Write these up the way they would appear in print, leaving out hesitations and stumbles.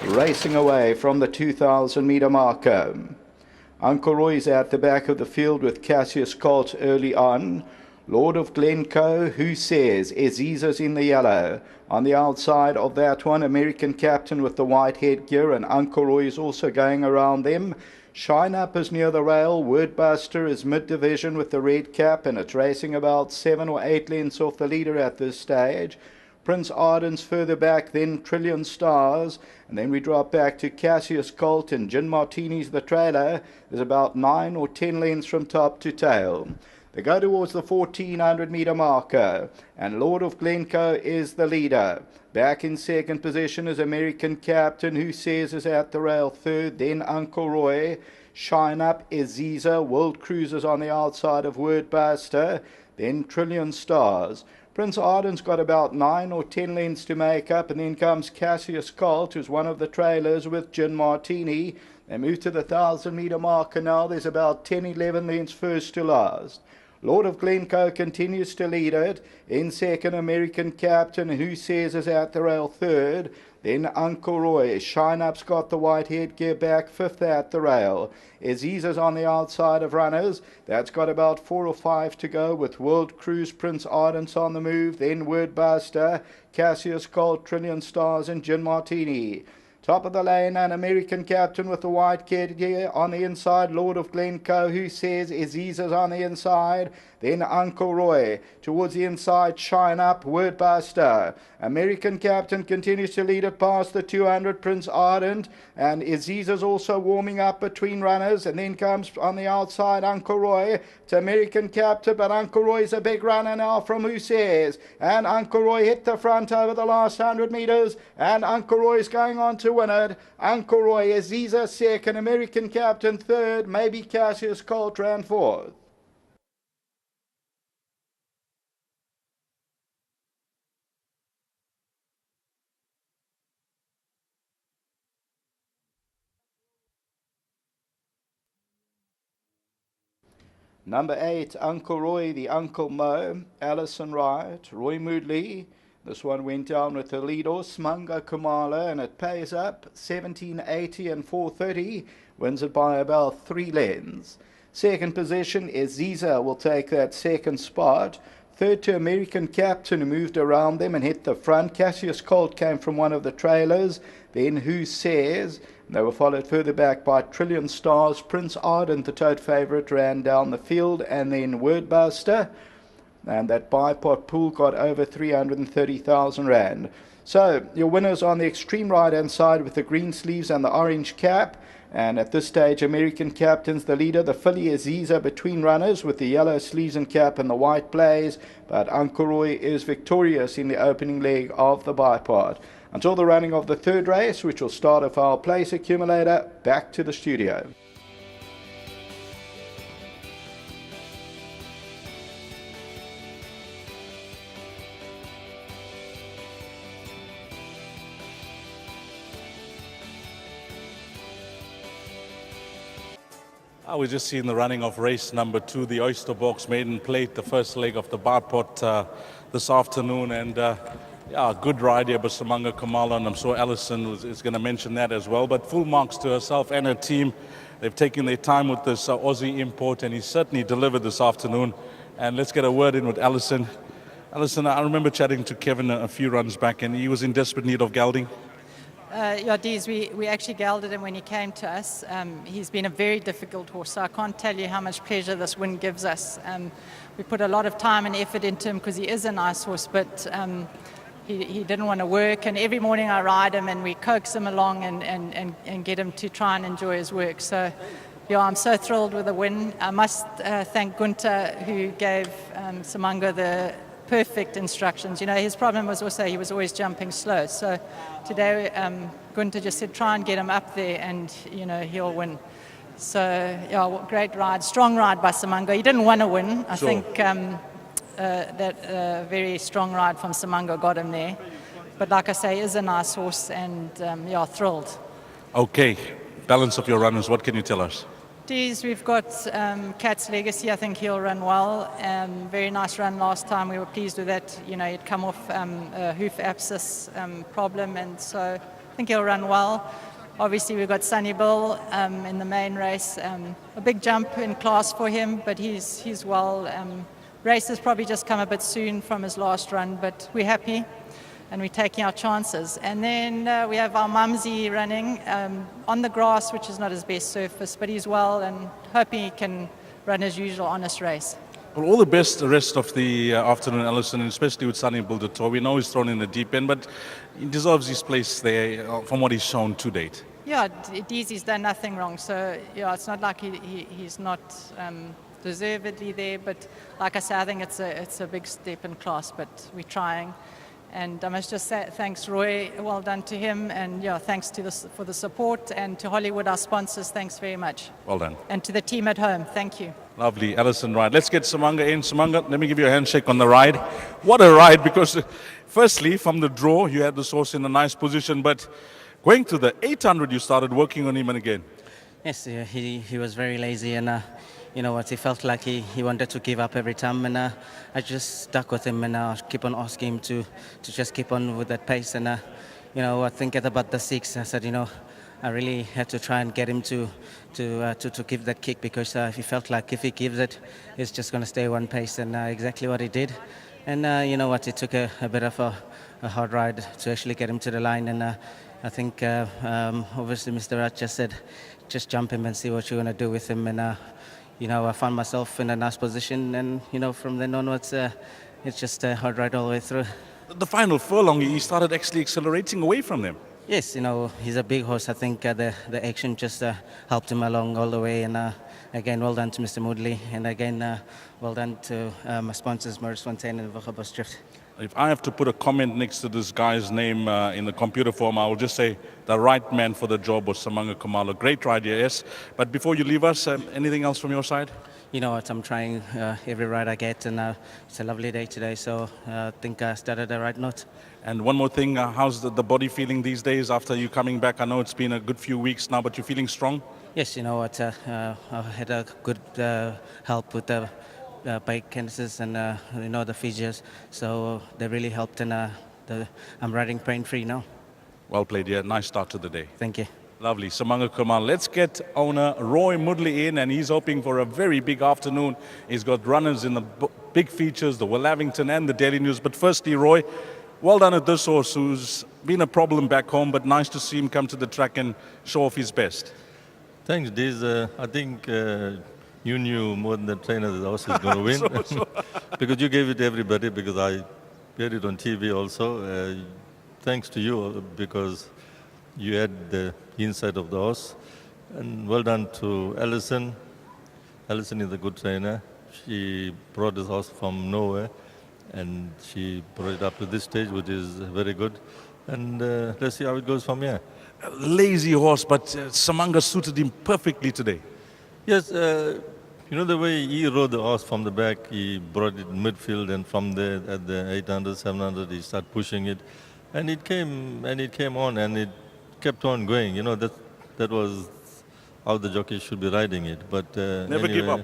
racing away from the 2,000 metre marker. Uncle Roy's at the back of the field with Cassius Colt early on. Lord of Glencoe, Who Says, Aziza's in the yellow. On the outside of that one, American Captain with the white headgear, and Uncle Roy is also going around them. Shine Up is near the rail. Wordbuster is mid-division with the red cap, and it's racing about 7 or 8 lengths off the leader at this stage. Prince Arden's further back, then Trillion Stars, and then we drop back to Cassius Colt, and Gin Martini's the trailer. There's about 9 or 10 lengths from top to tail. They go towards the 1,400 metre marker, and Lord of Glencoe is the leader. Back in second position is American Captain, Who Says, is at the rail third, then Uncle Roy. Shine Up, Aziza, World Cruisers on the outside of Wordbuster, then Trillion Stars. Prince Arden's got about 9 or 10 lengths to make up, and then comes Cassius Colt, who's one of the trailers with Gin Martini. They move to the 1,000 metre marker now. There's about 10-11 lengths first to last. Lord of Glencoe continues to lead it. In second, American Captain, Who Says, is at the rail third. Then Uncle Roy. Shine Up's got the white headgear back, fifth at the rail. Aziza's on the outside of runners. That's got about 4 or 5 to go, with World Cruise, Prince Ardence on the move. Then Wordbuster, Cassius Colt, Trillion Stars, and Gin Martini. Top of the lane, an American Captain with the white headgear on the inside. Lord of Glencoe, Who Says, Aziza's on the inside. Then Uncle Roy. Towards the inside, Shine Up, Wordbuster. American Captain continues to lead it past the 200, Prince Ardent. And Aziza's also warming up between runners. And then comes on the outside, Uncle Roy. It's American Captain, but Uncle Roy's a big runner now from Who Says. And Uncle Roy hit the front over the last 100 metres. And Uncle Roy's going on to win it. Uncle Roy, Aziza second, American Captain third, maybe Cassius Colt ran fourth. Number 8, Uncle Roy, the Uncle Mo, Alison Wright, Roy Moodley. This one went down with the lead horse, Smunga Kumala, and it pays up 1780 and 430, wins it by about 3 lengths. Second position, Aziza will take that second spot. Third to American Captain, who moved around them and hit the front. Cassius Colt came from one of the trailers. Then Who Says. They were followed further back by Trillion Stars. Prince Ardent, the tote favourite, ran down the field, and then Wordbuster. And that bipod pool got over 330,000 rand. So your winners on the extreme right-hand side with the green sleeves and the orange cap. And at this stage, American Captain's the leader. The filly Aziza between runners with the yellow sleeves and cap and the white blaze. But Uncle Roy is victorious in the opening leg of the bipod. Until the running of the third race, which will start off our place accumulator, back to the studio. We're just seeing the running of race number 2, the Oyster Box Maiden Plate, the first leg of the bipod this afternoon. And yeah, good ride here by Smunga Kumala, and I'm sure Alison is going to mention that as well. But full marks to herself and her team. They've taken their time with this Aussie import, and he certainly delivered this afternoon. And let's get a word in with Alison. Alison, I remember chatting to Kevin a few runs back, and he was in desperate need of gelding. Yeah, Dees, we actually gelded him when he came to us. He's been a very difficult horse, so I can't tell you how much pleasure this win gives us. We put a lot of time and effort into him because he is a nice horse, but he didn't want to work. And every morning I ride him and we coax him along and get him to try and enjoy his work. So, yeah, I'm so thrilled with the win. I must thank Gunter, who gave Smunga the perfect instructions. You know, his problem was also he was always jumping slow. So today Gunter just said try and get him up there and, you know, he'll win. So, yeah, great ride, strong ride by Smunga. He didn't want to win. I think that very strong ride from Smunga got him there. But like I say, he is a nice horse and, yeah, thrilled. Okay, balance of your runners, what can you tell us? We've got Cat's Legacy. I think he'll run well. Very nice run last time. We were pleased with that. You know, he'd come off a hoof abscess problem, and so think he'll run well. Obviously, we've got Sunny Bill in the main race. A big jump in class for him, but he's well. Race has probably just come a bit soon from his last run, but we're happy and we're taking our chances. And then we have our Mumsy running on the grass, which is not his best surface, but he's well and hoping he can run his usual honest race. Well, all the best the rest of the afternoon, Alison, and especially with Sunny Bill de Tour. We know he's thrown in the deep end, but he deserves his place there from what he's shown to date. Yeah, Deezy's done nothing wrong, so yeah, it's not like he's not deservedly there. But like I say, I think it's a big step in class, but we're trying. And I must just say thanks, Roy. Well done to him, and yeah, thanks for the support, and to Hollywood, our sponsors. Thanks very much. Well done. And to the team at home, thank you. Lovely, Alison Ride. Let's get Samanga in. Samanga, let me give you a handshake on the ride. What a ride, because firstly, from the draw, you had the horse in a nice position, but going to the 800, you started working on him again. Yes, he was very lazy, and you know what, he felt like he wanted to give up every time, and I just stuck with him, and keep on asking him to just keep on with that pace. And you know, I think at about the 6, I said, you know, I really had to try and get him to give that kick, because he felt like if he gives it, it's just going to stay one pace, and exactly what he did. And you know what, it took a bit of a hard ride to actually get him to the line, and I think obviously Mr. Raj just said, just jump him and see what you're going to do with him. And you know, I found myself in a nice position, and you know, from then onwards, it's just a hard ride all the way through. The final furlong, he started actually accelerating away from them. Yes, you know, he's a big horse. I think the action just helped him along all the way. And again, well done to Mr. Moodley, and again, well done to my sponsors, Maurice Fontaine and Vachabos Drift. If I have to put a comment next to this guy's name in the computer form, I will just say the right man for the job was Samanga Khumalo. Great ride, yes. But before you leave us, anything else from your side? You know what, I'm trying every ride I get, and it's a lovely day today, so I think I started the right note. And one more thing, how's the body feeling these days after you coming back? I know it's been a good few weeks now, but you're feeling strong? Yes, you know what, I had a good help with the bike canisters and you know, the physios, so they really helped, and I'm riding pain-free now. Well played, yeah. Nice start to the day. Thank you. Lovely. Samanga Khumalo. Let's get owner Roy Moodley in, and he's hoping for a very big afternoon. He's got runners in the big features, the Wellavington and the Daily News. But firstly, Roy, well done at this horse who's been a problem back home, but nice to see him come to the track and show off his best. Thanks, Diz. I think you knew more than the trainer that the horse is going to win. Because you gave it to everybody, because I heard it on TV also. Thanks to you, because you had the inside of the horse. And well done to Alison. Alison is a good trainer. She brought this horse from nowhere, and she brought it up to this stage, which is very good. And let's see how it goes from here. A lazy horse, but Samanga suited him perfectly today. Yes, you know the way he rode the horse from the back, he brought it midfield, and from there at the 800, 700, he started pushing it. And it came on, and it kept on going. You know, that was how the jockey should be riding it. But never give up.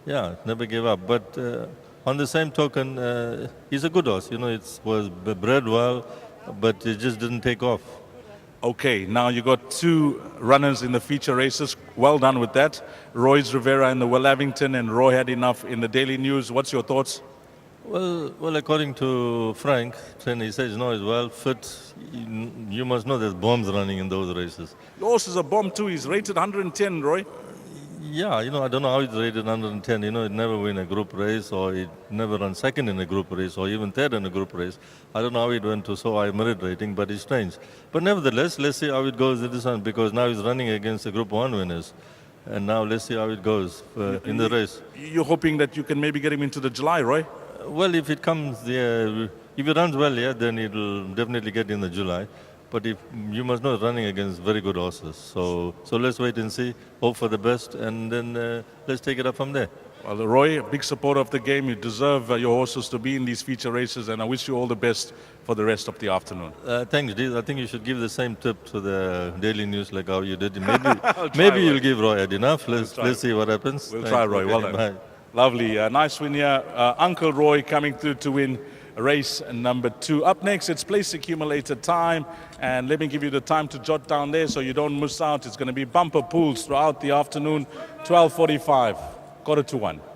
Yeah, never give up. But on the same token, he's a good horse. You know, it was bred well, but it just didn't take off. Okay, now you got 2 runners in the feature races. Well done with that. Royce Rivera in the Wellavington, and Roy had enough in the Daily News. What's your thoughts? Well, according to Frank, trainer, he says, no, he's well fit. You must know there's bombs running in those races. The horse is a bomb too. He's rated 110, Roy. Yeah, you know, I don't know how he's rated 110. You know, he'd never win a group race, or he'd never run second in a group race, or even third in a group race. I don't know how he went to so high merit rating, but it's strange. But nevertheless, let's see how it goes in this one, because now he's running against the Group 1 winners. And now let's see how it goes in the race. You're hoping that you can maybe get him into the July, Roy? Well, if it comes there, if it runs well, yeah, then it'll definitely get in the July. But if you must know, running against very good horses. So let's wait and see, hope for the best, and then let's take it up from there. Well, Roy, a big supporter of the game. You deserve your horses to be in these feature races, and I wish you all the best for the rest of the afternoon. Thanks, Diz. I think you should give the same tip to the Daily News like how you did. Maybe you'll give Roy enough. Let's see what happens. We'll try, Roy. Well done. Lovely. Nice win here. Uncle Roy coming through to win race number 2. Up next, it's place accumulator time, and let me give you the time to jot down there so you don't miss out. It's going to be bumper pools throughout the afternoon, 12:45, 1:45.